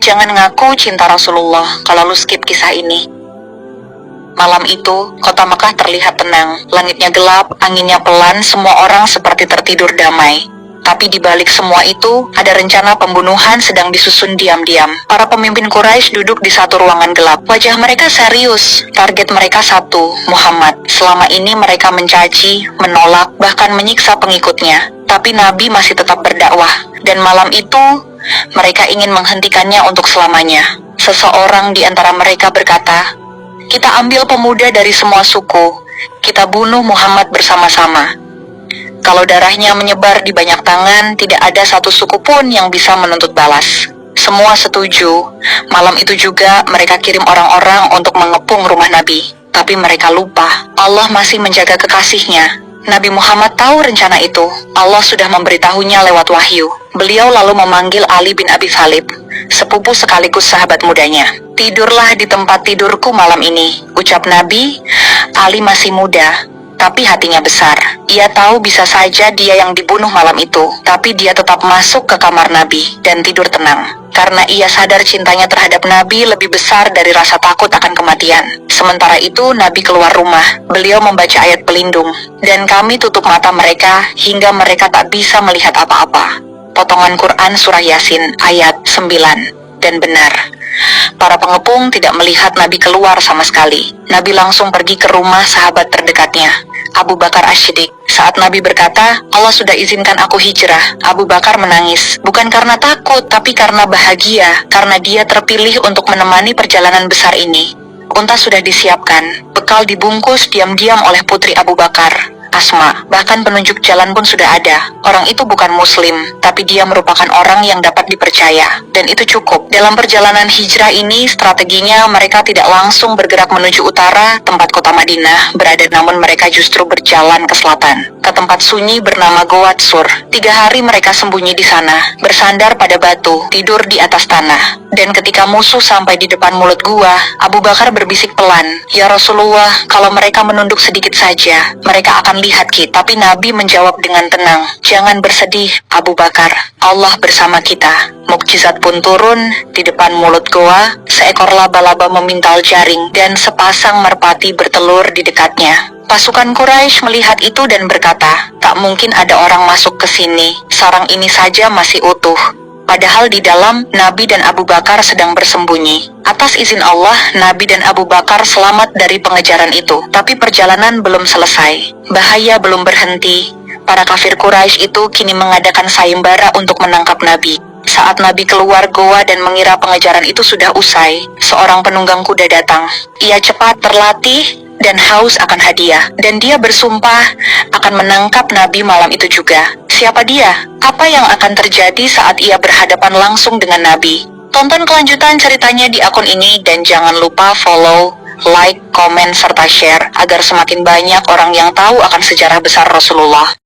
Jangan ngaku cinta Rasulullah kalau lu skip kisah ini. Malam itu, kota Mekah terlihat tenang. Langitnya gelap, anginnya pelan, semua orang seperti tertidur damai. Tapi di balik semua itu, ada rencana pembunuhan sedang disusun diam-diam. Para pemimpin Quraisy duduk di satu ruangan gelap. Wajah mereka serius. Target mereka satu, Muhammad. Selama ini mereka mencaci, menolak, bahkan menyiksa pengikutnya. Tapi Nabi masih tetap berdakwah. Dan malam itu, mereka ingin menghentikannya untuk selamanya. Seseorang di antara mereka berkata, "Kita ambil pemuda dari semua suku. Kita bunuh Muhammad bersama-sama. Kalau darahnya menyebar di banyak tangan, tidak ada satu suku pun yang bisa menuntut balas." Semua setuju. Malam itu juga mereka kirim orang-orang untuk mengepung rumah Nabi. Tapi mereka lupa, Allah masih menjaga kekasihnya. Nabi Muhammad tahu rencana itu. Allah sudah memberitahunya lewat wahyu. Beliau lalu memanggil Ali bin Abi Thalib, sepupu sekaligus sahabat mudanya. "Tidurlah di tempat tidurku malam ini," ucap Nabi. Ali masih muda, tapi hatinya besar. Ia tahu bisa saja dia yang dibunuh malam itu, tapi dia tetap masuk ke kamar Nabi dan tidur tenang. Karena ia sadar cintanya terhadap Nabi lebih besar dari rasa takut akan kematian. Sementara itu Nabi keluar rumah. Beliau membaca ayat pelindung. "Dan kami tutup mata mereka hingga mereka tak bisa melihat apa-apa." Potongan Quran Surah Yasin ayat 9. Dan benar, para pengepung tidak melihat Nabi keluar sama sekali. Nabi langsung pergi ke rumah sahabat terdekatnya, Abu Bakar As-Siddiq. Saat Nabi berkata, "Allah sudah izinkan aku hijrah," Abu Bakar menangis. Bukan karena takut, tapi karena bahagia, karena dia terpilih untuk menemani perjalanan besar ini. Unta sudah disiapkan, bekal dibungkus diam-diam oleh putri Abu Bakar, Asma. Bahkan penunjuk jalan pun sudah ada. Orang itu bukan muslim, tapi dia merupakan orang yang dapat dipercaya. Dan itu cukup. Dalam perjalanan hijrah ini, strateginya mereka tidak langsung bergerak menuju utara, tempat kota Madinah berada, namun mereka justru berjalan ke selatan, ke tempat sunyi bernama Goat Sur. 3 hari mereka sembunyi di sana, bersandar pada batu, tidur di atas tanah. Dan ketika musuh sampai di depan mulut gua, Abu Bakar berbisik pelan, "Ya Rasulullah, kalau mereka menunduk sedikit saja, mereka akan lihat kita." Tapi Nabi menjawab dengan tenang, "Jangan bersedih, Abu Bakar. Allah bersama kita." Mukjizat pun turun. Di depan mulut goa, seekor laba-laba memintal jaring dan sepasang merpati bertelur di dekatnya. Pasukan Quraisy melihat itu dan berkata, "Tak mungkin ada orang masuk ke sini. Sarang ini saja masih utuh." Padahal di dalam, Nabi dan Abu Bakar sedang bersembunyi. Atas izin Allah, Nabi dan Abu Bakar selamat dari pengejaran itu. Tapi perjalanan belum selesai. Bahaya belum berhenti. Para kafir Quraisy itu kini mengadakan sayembara untuk menangkap Nabi. Saat Nabi keluar goa dan mengira pengejaran itu sudah usai, seorang penunggang kuda datang. Ia cepat, terlatih, dan haus akan hadiah. Dan dia bersumpah akan menangkap Nabi malam itu juga. Siapa dia? Apa yang akan terjadi saat ia berhadapan langsung dengan Nabi? Tonton kelanjutan ceritanya di akun ini dan jangan lupa follow, like, komen, serta share agar semakin banyak orang yang tahu akan sejarah besar Rasulullah.